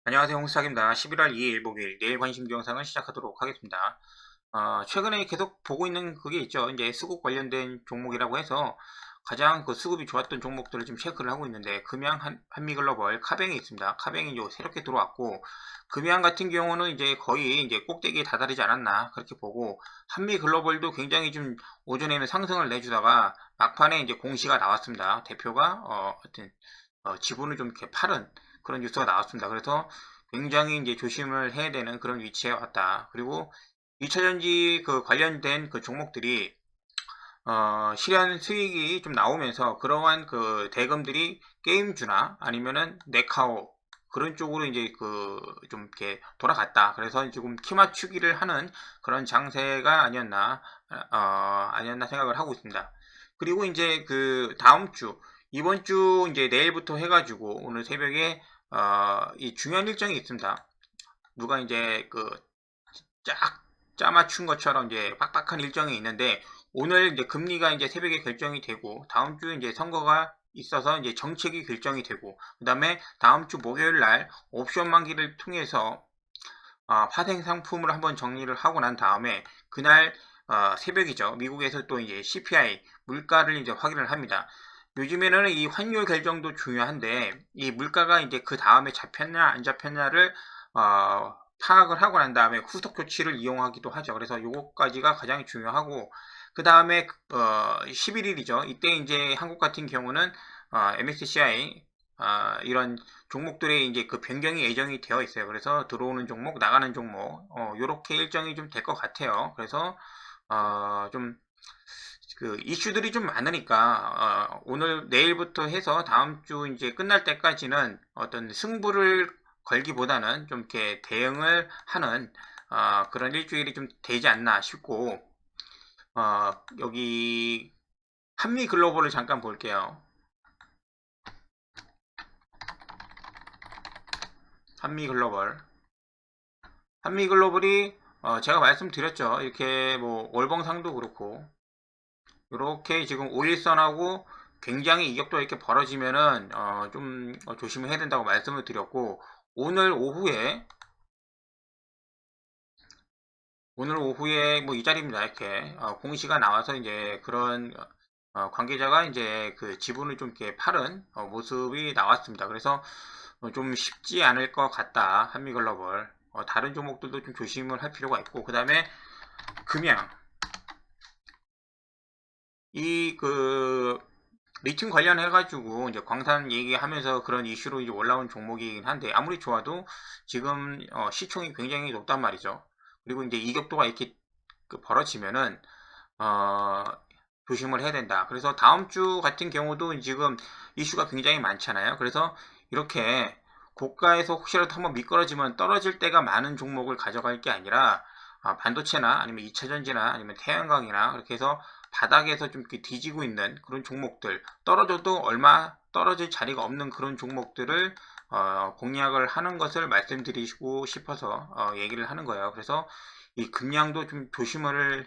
안녕하세요. 홍수학입니다. 11월 2일 목요일 내일 관심 영상을 시작하도록 하겠습니다. 최근에 계속 보고 있는 그게 있죠. 이제 수급 관련된 종목이라고 해서 가장 그 수급이 좋았던 종목들을 좀 체크를 하고 있는데 금양 한미글로벌 카뱅이 있습니다. 카뱅이 이제 새롭게 들어왔고 금양 같은 경우는 이제 거의 이제 꼭대기에 다다르지 않았나 그렇게 보고 한미글로벌도 굉장히 좀 오전에는 상승을 내주다가 막판에 이제 공시가 나왔습니다. 대표가 하여튼 지분을 좀 이렇게 팔은 그런 뉴스가 나왔습니다. 그래서 굉장히 이제 조심을 해야 되는 그런 위치에 왔다. 그리고 2차전지 그 관련된 그 종목들이 실현 수익이 좀 나오면서 그러한 그 대금들이 게임주나 아니면은 네카오 그런 쪽으로 이제 그 좀 이렇게 돌아갔다. 그래서 지금 키 맞추기를 하는 그런 장세가 아니었나 생각을 하고 있습니다. 그리고 이제 그 다음 주 이번 주 이제 내일부터 해가지고 오늘 새벽에 이 중요한 일정이 있습니다. 누가 이제 그 쫙 짜맞춘 것처럼 이제 빡빡한 일정이 있는데 오늘 이제 금리가 이제 새벽에 결정이 되고 다음 주 이제 선거가 있어서 이제 정책이 결정이 되고 그다음에 다음 주 목요일 날 옵션 만기를 통해서 파생 상품을 한번 정리를 하고 난 다음에 그날 새벽이죠. 미국에서 또 이제 CPI 물가를 이제 확인을 합니다. 요즘에는 이 환율 결정도 중요한데 이 물가가 이제 그 다음에 잡혔냐 안 잡혔냐를 파악을 하고 난 다음에 후속 조치를 이용하기도 하죠. 그래서 요거까지가 가장 중요하고 그 다음에 11일이죠. 이때 이제 한국 같은 경우는 MSCI 이런 종목들의 이제 그 변경이 예정이 되어 있어요. 그래서 들어오는 종목, 나가는 종목, 요렇게 일정이 좀 될 것 같아요. 그래서 좀 그 이슈들이 좀 많으니까 오늘 내일부터 해서 다음 주 이제 끝날 때까지는 어떤 승부를 걸기보다는 좀 이렇게 대응을 하는 그런 일주일이 좀 되지 않나 싶고 여기 한미 글로벌을 잠깐 볼게요. 한미 글로벌. 한미 글로벌이 제가 말씀드렸죠. 이렇게 뭐 월봉상도 그렇고 이렇게 지금 5일선하고 굉장히 이격도 이렇게 벌어지면은 좀 조심을 해야 된다고 말씀을 드렸고 오늘 오후에 뭐 이 자리입니다. 이렇게 공시가 나와서 이제 그런 관계자가 이제 그 지분을 좀 이렇게 팔은 모습이 나왔습니다. 그래서 좀 쉽지 않을 것 같다. 한미글로벌 다른 종목들도 좀 조심을 할 필요가 있고 그 다음에 금양 이 그 리튬 관련해가지고 이제 광산 얘기하면서 그런 이슈로 이제 올라온 종목이긴 한데 아무리 좋아도 지금 시총이 굉장히 높단 말이죠. 그리고 이제 이격도가 이렇게 벌어지면은 어, 조심을 해야 된다. 그래서 다음 주 같은 경우도 지금 이슈가 굉장히 많잖아요. 그래서 이렇게 고가에서 혹시라도 한번 미끄러지면 떨어질 때가 많은 종목을 가져갈 게 아니라 반도체나 아니면 2차전지나 아니면 태양광이나 그렇게 해서 바닥에서 좀 이렇게 뒤지고 있는 그런 종목들 떨어져도 얼마 떨어질 자리가 없는 그런 종목들을 공략을 하는 것을 말씀드리고 싶어서 얘기를 하는 거예요. 그래서 이 금량도 좀 조심을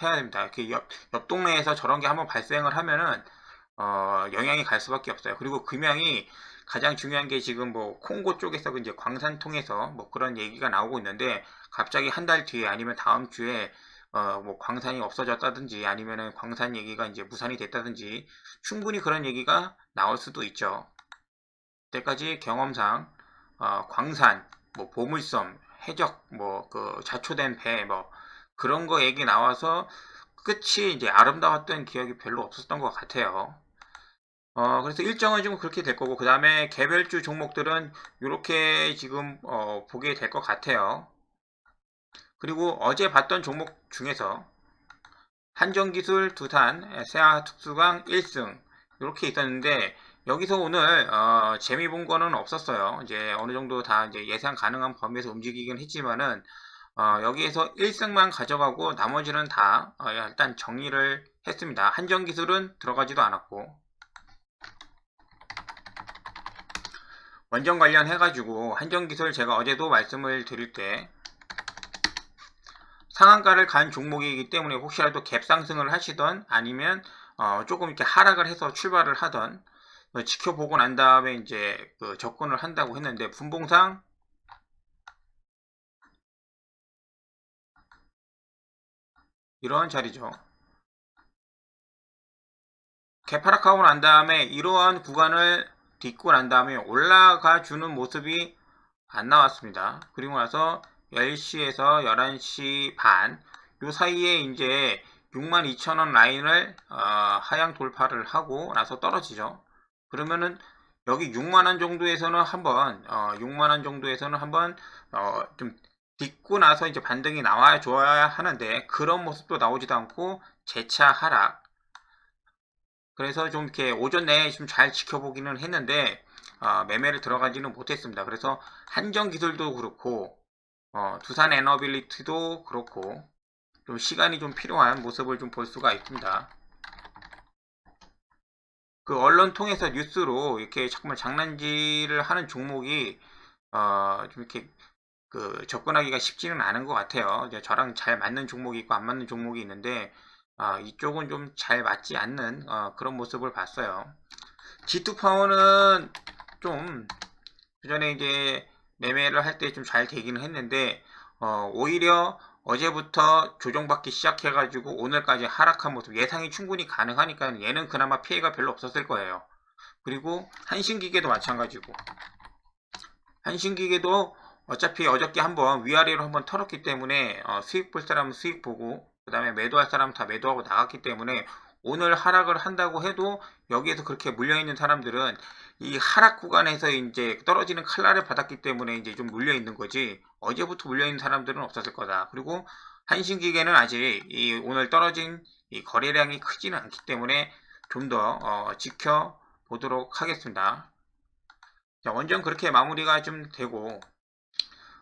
해야 됩니다. 이렇게 옆 동네에서 저런 게 한번 발생을 하면은 영향이 갈 수밖에 없어요. 그리고 금양이 가장 중요한 게 지금 뭐 콩고 쪽에서 이제 광산 통해서 뭐 그런 얘기가 나오고 있는데 갑자기 한 달 뒤에 아니면 다음 주에 뭐 광산이 없어졌다든지 아니면은 광산 얘기가 이제 무산이 됐다든지 충분히 그런 얘기가 나올 수도 있죠. 그때까지 경험상 광산, 뭐 보물섬, 해적, 뭐 그 자초된 배, 뭐 그런 거 얘기 나와서 끝이 이제 아름다웠던 기억이 별로 없었던 것 같아요. 그래서 일정은 좀 그렇게 될 거고 그 다음에 개별주 종목들은 이렇게 지금 보게 될 것 같아요. 그리고 어제 봤던 종목 중에서 한정기술, 두산, 세아특수강 1승 이렇게 있었는데 여기서 오늘 재미 본 거는 없었어요. 이제 어느 정도 다 이제 예상 가능한 범위에서 움직이긴 했지만은 여기에서 1승만 가져가고 나머지는 다 일단 정리를 했습니다. 한정기술은 들어가지도 않았고 원전 관련해가지고 한정기술 제가 어제도 말씀을 드릴 때 상한가를 간 종목이기 때문에 혹시라도 갭 상승을 하시던 아니면 조금 이렇게 하락을 해서 출발을 하던 지켜보고 난 다음에 이제 그 접근을 한다고 했는데 분봉상 이런 자리죠. 개파락하고 난 다음에 이러한 구간을 딛고 난 다음에 올라가 주는 모습이 안 나왔습니다. 그리고 나서 10시에서 11시 반 요 사이에 이제 62,000원 라인을 하향 돌파를 하고 나서 떨어지죠. 그러면은 여기 6만원 정도에서는 한번 6만원 정도에서는 한번 좀 딛고 나서 이제 반등이 나와 줘야 하는데 그런 모습도 나오지도 않고 재차 하락. 그래서 좀 이렇게 오전 내에 좀 잘 지켜보기는 했는데 매매를 들어가지는 못했습니다. 그래서 한정기술도 그렇고 두산 에너빌리티도 그렇고 좀 시간이 좀 필요한 모습을 좀 볼 수가 있습니다. 그 언론 통해서 뉴스로 이렇게 정말 장난질을 하는 종목이 좀 이렇게 그 접근하기가 쉽지는 않은 것 같아요. 저랑 잘 맞는 종목이 있고 안 맞는 종목이 있는데 이쪽은 좀 잘 맞지 않는 그런 모습을 봤어요. G2 파워는 좀 그전에 이제 매매를 할 때 좀 잘 되기는 했는데 오히려 어제부터 조정받기 시작해가지고 오늘까지 하락한 모습 예상이 충분히 가능하니까 얘는 그나마 피해가 별로 없었을 거예요. 그리고 한신기계도 마찬가지고 한신기계도 어차피 어저께 한번 위아래로 한번 털었기 때문에 수익 볼 사람은 수익 보고 그 다음에 매도할 사람은 다 매도하고 나갔기 때문에 오늘 하락을 한다고 해도 여기에서 그렇게 물려있는 사람들은 이 하락 구간에서 이제 떨어지는 칼날을 받았기 때문에 이제 좀 물려있는 거지 어제부터 물려있는 사람들은 없었을 거다. 그리고 한신기계는 아직 이 오늘 떨어진 이 거래량이 크지는 않기 때문에 좀 더 지켜보도록 하겠습니다. 자, 원전 그렇게 마무리가 좀 되고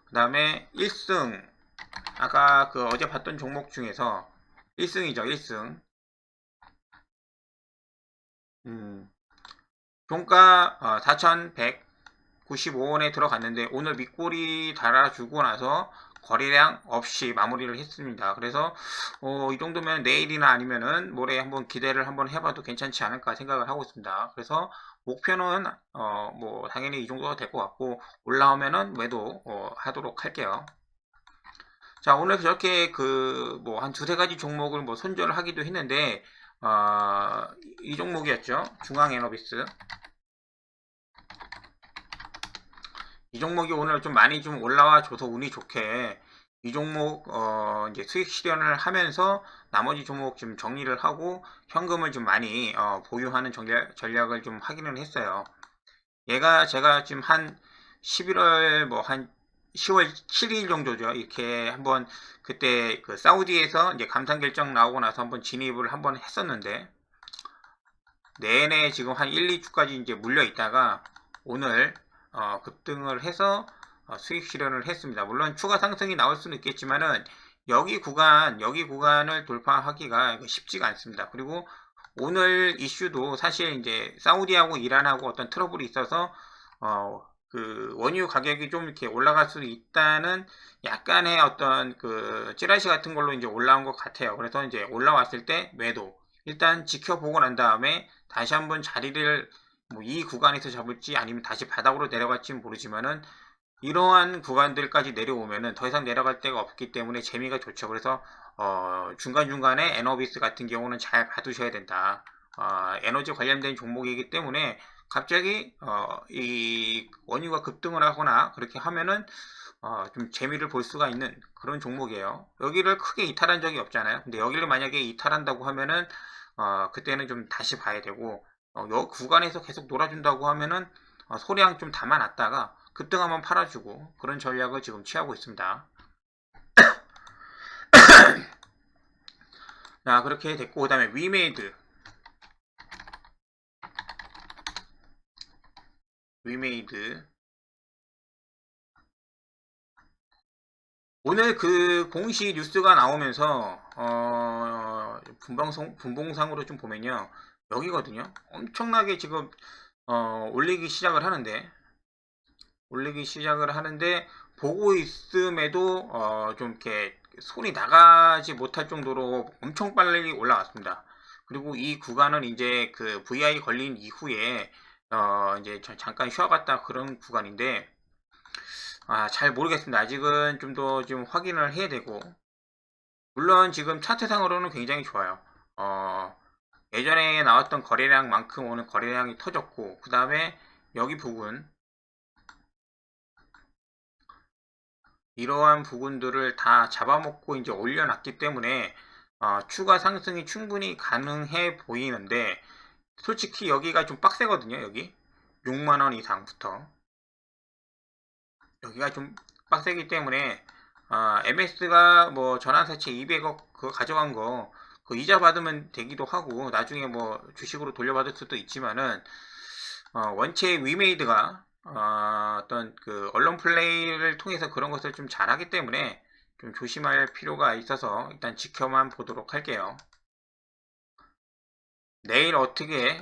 그 다음에 1승 아까 그 어제 봤던 종목 중에서 1승이죠 1승 종가 4,195원에 들어갔는데 오늘 밑골이 달아주고 나서 거래량 없이 마무리를 했습니다. 그래서 이 정도면 내일이나 아니면은 모레 한번 기대를 한번 해봐도 괜찮지 않을까 생각을 하고 있습니다. 그래서 목표는 뭐 당연히 이 정도가 될 것 같고 올라오면은 매도 하도록 할게요. 자, 오늘 그렇게 그 뭐 한 두세 가지 종목을 뭐 손절을 하기도 했는데 이 종목이었죠. 중앙에너비스. 이 종목이 오늘 좀 많이 좀 올라와 줘서 운이 좋게 이 종목 이제 수익 실현을 하면서 나머지 종목 좀 정리를 하고 현금을 좀 많이 보유하는 전략을 좀 하기는 했어요. 얘가 제가 지금 한 11월 뭐 한 10월 7일 정도죠. 이렇게 한번 그때 그 사우디에서 이제 감산 결정 나오고 나서 한번 진입을 한번 했었는데 내내 지금 한 1, 2주까지 이제 물려 있다가 오늘 급등을 해서 수익 실현을 했습니다. 물론 추가 상승이 나올 수는 있겠지만은 여기 구간을 돌파하기가 쉽지가 않습니다. 그리고 오늘 이슈도 사실 이제 사우디하고 이란하고 어떤 트러블이 있어서 그 원유 가격이 좀 이렇게 올라갈 수 있다는 약간의 어떤 그 찌라시 같은 걸로 이제 올라온 것 같아요. 그래서 이제 올라왔을 때 매도 일단 지켜보고 난 다음에 다시 한번 자리를 뭐 이 구간에서 잡을지 아니면 다시 바닥으로 내려갈지는 모르지만은 이러한 구간들까지 내려오면은 더 이상 내려갈 데가 없기 때문에 재미가 좋죠. 그래서 중간중간에 에너비스 같은 경우는 잘 봐두셔야 된다. 에너지 관련된 종목이기 때문에 갑자기 이 원유가 급등을 하거나 그렇게 하면은 좀 재미를 볼 수가 있는 그런 종목이에요. 여기를 크게 이탈한 적이 없잖아요. 근데 여기를 만약에 이탈한다고 하면은 그때는 좀 다시 봐야 되고 여 구간에서 계속 놀아준다고 하면은 소량 좀 담아놨다가 급등하면 팔아주고 그런 전략을 지금 취하고 있습니다. 자, 그렇게 됐고 그 다음에 위메이드 오늘 그 공시 뉴스가 나오면서 분봉상으로 좀 보면요 여기거든요. 엄청나게 지금 올리기 시작을 하는데 보고 있음에도 좀 이렇게 손이 나가지 못할 정도로 엄청 빨리 올라왔습니다. 그리고 이 구간은 이제 그 VI 걸린 이후에 이제 잠깐 쉬어갔다 그런 구간인데 잘 모르겠습니다. 아직은 좀 더 좀 확인을 해야 되고 물론 지금 차트상으로는 굉장히 좋아요. 예전에 나왔던 거래량만큼 오늘 거래량이 터졌고, 그 다음에 여기 부분, 이러한 부분들을 다 잡아먹고 이제 올려놨기 때문에 추가 상승이 충분히 가능해 보이는데, 솔직히 여기가 좀 빡세거든요. 여기 6만원 이상부터 여기가 좀 빡세기 때문에 MS가 뭐 전환사채 200억 그거 가져간 거 그 이자 받으면 되기도 하고 나중에 뭐 주식으로 돌려받을 수도 있지만은 원체 위메이드가 어떤 그 언론 플레이를 통해서 그런 것을 좀 잘하기 때문에 좀 조심할 필요가 있어서 일단 지켜만 보도록 할게요. 내일 어떻게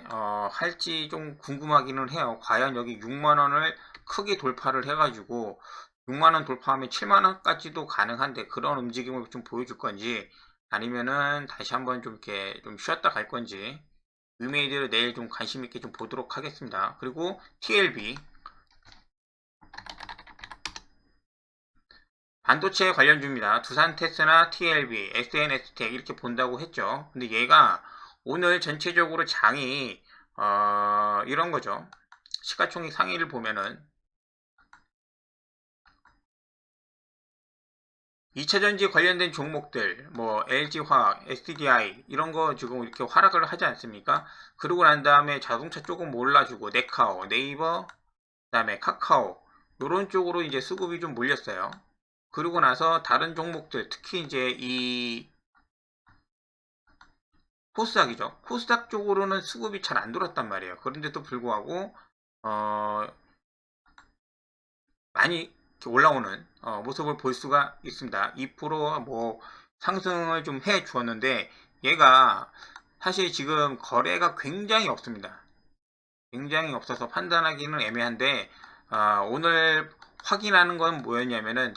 할지 좀 궁금하기는 해요. 과연 여기 6만원을 크게 돌파를 해가지고 6만원 돌파하면 7만원까지도 가능한데 그런 움직임을 좀 보여줄 건지 아니면은 다시 한번 좀 이렇게 좀 쉬었다 갈 건지 위메이드를 내일 좀 관심 있게 좀 보도록 하겠습니다. 그리고 TLB 반도체 관련주입니다. 두산테스나 TLB, SNS텍 이렇게 본다고 했죠. 근데 얘가 오늘 전체적으로 장이 이런 거죠. 시가총액 상위를 보면은 2차전지 관련된 종목들, 뭐 LG화학, SDI 이런 거 지금 이렇게 하락을 하지 않습니까? 그러고 난 다음에 자동차 조금 몰라주고 네카오, 네이버, 그다음에 카카오 이런 쪽으로 이제 수급이 좀 몰렸어요. 그러고 나서 다른 종목들, 특히 이제 이 코스닥이죠. 코스닥 쪽으로는 수급이 잘 안 돌았단 말이에요. 그런데도 불구하고 어, 많이 올라오는 모습을 볼 수가 있습니다. 2%뭐 상승을 좀 해 주었는데 얘가 사실 지금 거래가 굉장히 없습니다. 굉장히 없어서 판단하기는 애매한데 오늘 확인하는 건 뭐였냐면은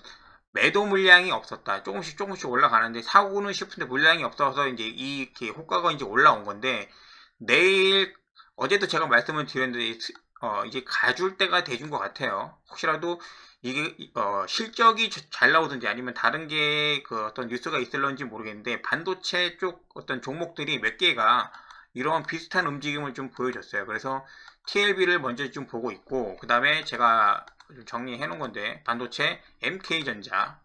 매도 물량이 없었다. 조금씩 올라가는데 사고는 싶은데 물량이 없어서 이제 이렇게 호가가 이제 올라온 건데 내일 어제도 제가 말씀을 드렸는데 이제 가줄 때가 돼준 것 같아요. 혹시라도 이게 실적이 잘 나오든지 아니면 다른 게 그 어떤 뉴스가 있을런지 모르겠는데 반도체 쪽 어떤 종목들이 몇 개가 이런 비슷한 움직임을 좀 보여줬어요. 그래서 TLB를 먼저 좀 보고 있고 그 다음에 제가 좀 정리해 놓은 건데 반도체 MK전자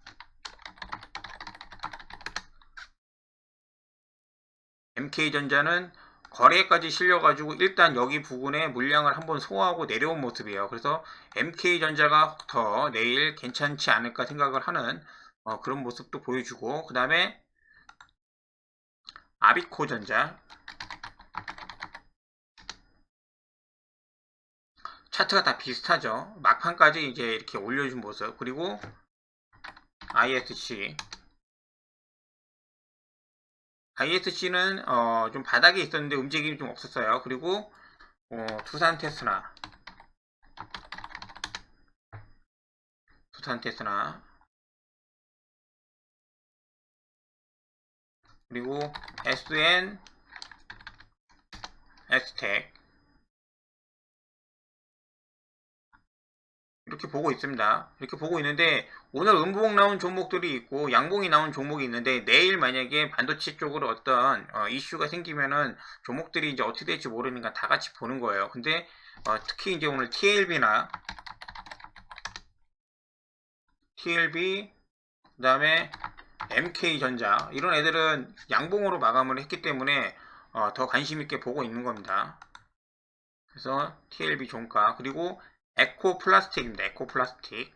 MK전자는 거래까지 실려가지고 일단 여기 부분에 물량을 한번 소화하고 내려온 모습이에요. 그래서 MK전자가 더 내일 괜찮지 않을까 생각을 하는 그런 모습도 보여주고 그 다음에 아비코전자 차트가 다 비슷하죠. 막판까지 이제 이렇게 올려준 모습 그리고 ISC ISC는 좀 바닥에 있었는데 움직임이 좀 없었어요. 그리고 두산 테스나 그리고 SN S텍 이렇게 보고 있습니다. 이렇게 보고 있는데 오늘 음봉 나온 종목들이 있고 양봉이 나온 종목이 있는데 내일 만약에 반도체 쪽으로 어떤 이슈가 생기면은 종목들이 이제 어떻게 될지 모르니까 다 같이 보는 거예요. 근데 특히 이제 오늘 TLB 그다음에 MK전자 이런 애들은 양봉으로 마감을 했기 때문에 더 관심 있게 보고 있는 겁니다. 그래서 TLB 종가 그리고 에코플라스틱입니다. 에코플라스틱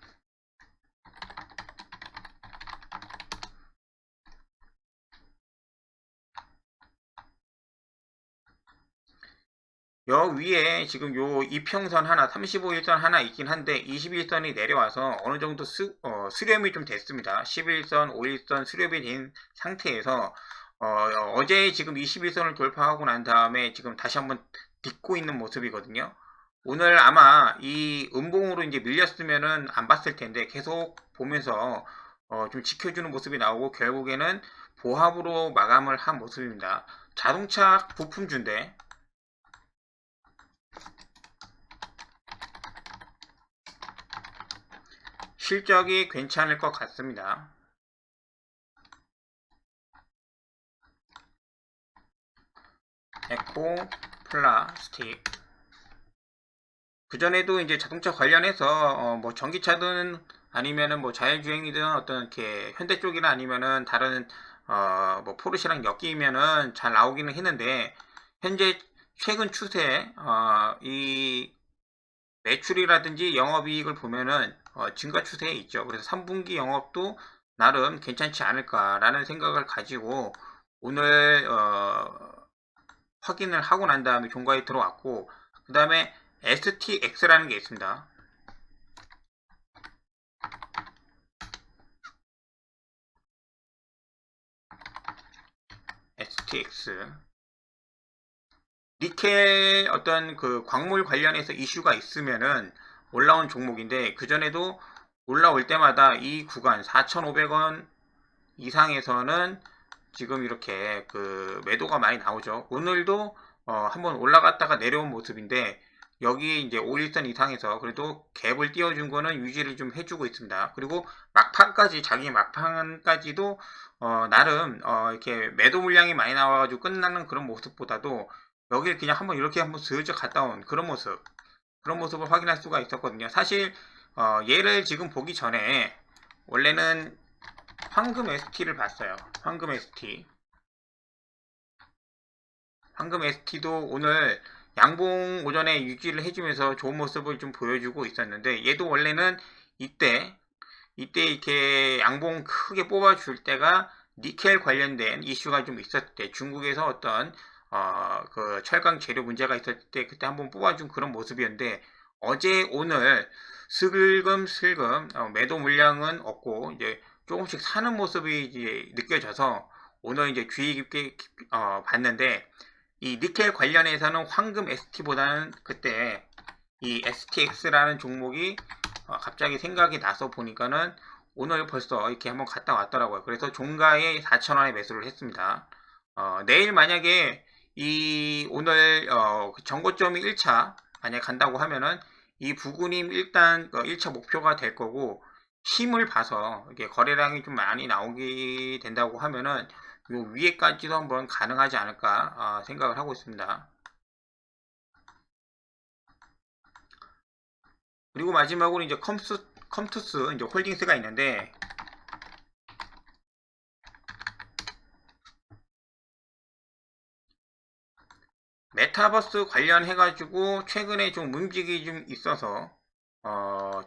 여 위에 지금 요 이평선 하나 35일선 하나 있긴 한데 21선이 내려와서 어느 정도 수렴이 좀 됐습니다. 11선 5일선 수렴이 된 상태에서 어제 지금 21선을 돌파하고 난 다음에 지금 다시 한번 딛고 있는 모습이거든요. 오늘 아마 이 음봉으로 이제 밀렸으면은 안 봤을 텐데 계속 보면서 좀 지켜주는 모습이 나오고 결국에는 보합으로 마감을 한 모습입니다. 자동차 부품주인데 실적이 괜찮을 것 같습니다. 리포 플라스틱. 그전에도 이제 자동차 관련해서 뭐 전기차든 아니면은 뭐 자율주행이든 어떤 이렇게 현대 쪽이나 아니면은 다른 뭐 포르쉐랑 엮이면은 잘 나오기는 했는데, 현재 최근 추세 이 매출이라든지 영업이익을 보면은 증가 추세에 있죠. 그래서 3분기 영업도 나름 괜찮지 않을까라는 생각을 가지고 오늘 확인을 하고 난 다음에 종가에 들어왔고, 그 다음에 STX라는 게 있습니다. STX. 니켈 어떤 그 광물 관련해서 이슈가 있으면은 올라온 종목인데, 그전에도 올라올 때마다 이 구간 4,500원 이상에서는 지금 이렇게 그 매도가 많이 나오죠. 오늘도 한번 올라갔다가 내려온 모습인데, 여기 이제 5일선 이상에서 그래도 갭을 띄워준 거는 유지를 좀 해주고 있습니다. 그리고 막판까지, 자기 막판까지도 나름 이렇게 매도 물량이 많이 나와가지고 끝나는 그런 모습보다도 여기를 그냥 한번 이렇게 한번 슬쩍 갔다 온 그런 모습을 확인할 수가 있었거든요. 사실 얘를 지금 보기 전에 원래는 황금 ST를 봤어요. 황금 ST. 황금 ST도 오늘 양봉 오전에 유지를 해주면서 좋은 모습을 좀 보여주고 있었는데, 얘도 원래는 이때 이렇게 양봉 크게 뽑아줄 때가 니켈 관련된 이슈가 좀 있었을 때, 중국에서 어떤 그 철강 재료 문제가 있었을 때 그때 한번 뽑아준 그런 모습이었는데, 어제 오늘 슬금슬금 매도 물량은 없고 이제 조금씩 사는 모습이 이제 느껴져서 오늘 이제 주의 깊게 봤는데, 이 니켈 관련해서는 황금 ST보다는 그때 이 STX라는 종목이 갑자기 생각이 나서 보니까는 오늘 벌써 이렇게 한번 갔다 왔더라고요. 그래서 종가에 4,000원에 매수를 했습니다. 내일 만약에 이 오늘 정고점이 1차 만약 간다고 하면은 이 부근이 일단 1차 목표가 될 거고, 힘을 봐서 이게 거래량이 좀 많이 나오게 된다고 하면은 요 위에까지도 한번 가능하지 않을까 생각을 하고 있습니다. 그리고 마지막으로 이제 컴투스 이제 홀딩스가 있는데, 메타버스 관련해가지고 최근에 좀 움직임이 좀 있어서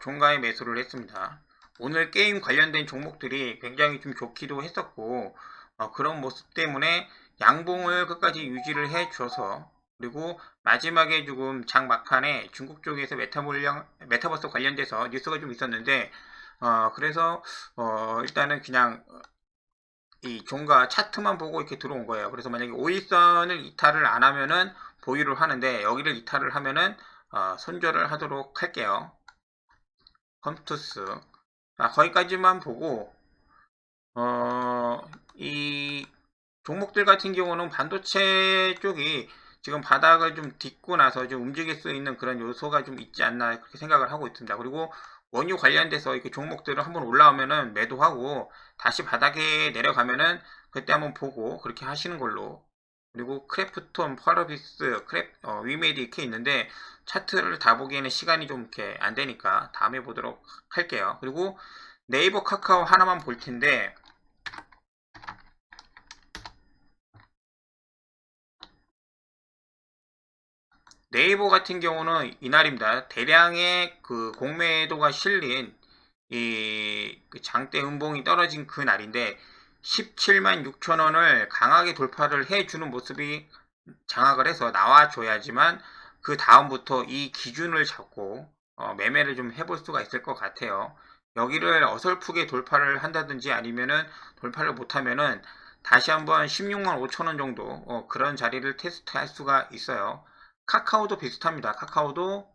종가에 매수를 했습니다. 오늘 게임 관련된 종목들이 굉장히 좀 좋기도 했었고, 그런 모습 때문에 양봉을 끝까지 유지를 해 줘서, 그리고 마지막에 조금 장 막판에 중국 쪽에서 메타버스 관련돼서 뉴스가 좀 있었는데, 그래서 일단은 그냥 이 종가 차트만 보고 이렇게 들어온 거예요. 그래서 만약에 5일선을 이탈을 안 하면은 보유를 하는데, 여기를 이탈을 하면은 손절을 하도록 할게요. 컴투스. 거기까지만 보고 이 종목들 같은 경우는 반도체 쪽이 지금 바닥을 좀 딛고 나서 좀 움직일 수 있는 그런 요소가 좀 있지 않나 그렇게 생각을 하고 있습니다. 그리고 원유 관련돼서 이렇게 종목들을 한번 올라오면은 매도하고 다시 바닥에 내려가면은 그때 한번 보고 그렇게 하시는 걸로. 그리고 크래프톤, 펄어비스, 위메이드 이렇게 있는데 차트를 다 보기에는 시간이 좀 이렇게 안 되니까 다음에 보도록 할게요. 그리고 네이버 카카오 하나만 볼 텐데, 네이버 같은 경우는 이날입니다. 대량의 그 공매도가 실린 이 장대 음봉이 떨어진 그 날인데 17만 6천 원을 강하게 돌파를 해주는 모습이 장악을 해서 나와줘야지만 그 다음부터 이 기준을 잡고 매매를 좀 해볼 수가 있을 것 같아요. 여기를 어설프게 돌파를 한다든지 아니면은 돌파를 못하면은 다시 한번 16만 5천 원 정도 그런 자리를 테스트할 수가 있어요. 카카오도 비슷합니다. 카카오도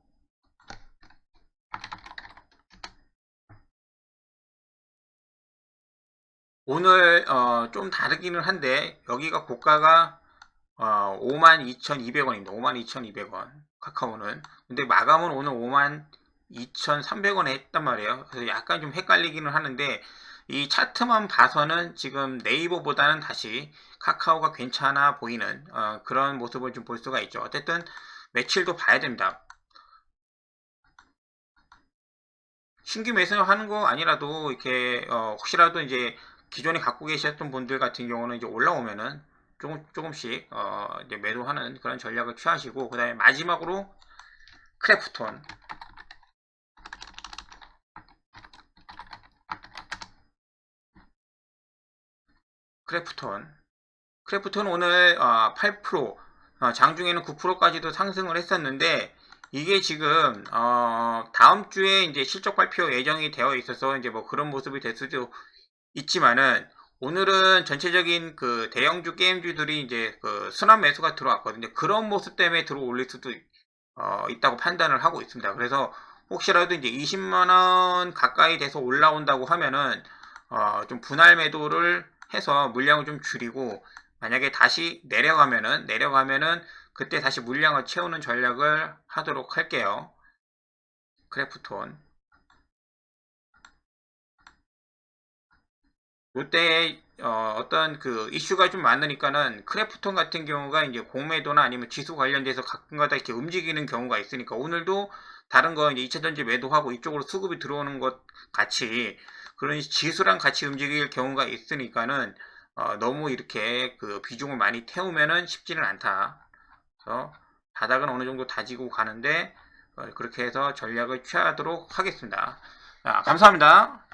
오늘 좀 다르기는 한데 여기가 고가가 52,200원입니다. 52,200원 카카오는. 근데 마감은 오늘 52,300원에 했단 말이에요. 그래서 약간 좀 헷갈리기는 하는데, 이 차트만 봐서는 지금 네이버보다는 다시 카카오가 괜찮아 보이는 그런 모습을 좀 볼 수가 있죠. 어쨌든 매출도 봐야 됩니다. 신규 매수하는 거 아니라도 이렇게 혹시라도 이제 기존에 갖고 계셨던 분들 같은 경우는 이제 올라오면은 조금씩 이제 매도하는 그런 전략을 취하시고, 그다음에 마지막으로 크래프톤. 크래프톤 오늘 8%, 장중에는 9%까지도 상승을 했었는데, 이게 지금 다음 주에 이제 실적 발표 예정이 되어 있어서 이제 뭐 그런 모습이 될 수도 있지만은, 오늘은 전체적인 그 대형주 게임주들이 이제 그 순환 매수가 들어왔거든요. 그런 모습 때문에 들어올릴 수도 있다고 판단을 하고 있습니다. 그래서 혹시라도 이제 20만 원 가까이 돼서 올라온다고 하면은 좀 분할 매도를 해서 물량을 좀 줄이고, 만약에 다시 내려가면은 그때 다시 물량을 채우는 전략을 하도록 할게요. 크래프톤. 이때 어떤 그 이슈가 좀 많으니까는 크래프톤 같은 경우가 이제 공매도나 아니면 지수 관련돼서 가끔가다 이렇게 움직이는 경우가 있으니까, 오늘도 다른 거 이제 2차전지 매도하고 이쪽으로 수급이 들어오는 것 같이 그런 지수랑 같이 움직일 경우가 있으니까는 너무 이렇게 그 비중을 많이 태우면은 쉽지는 않다. 그래서 바닥은 어느 정도 다지고 가는데 그렇게 해서 전략을 취하도록 하겠습니다. 감사합니다.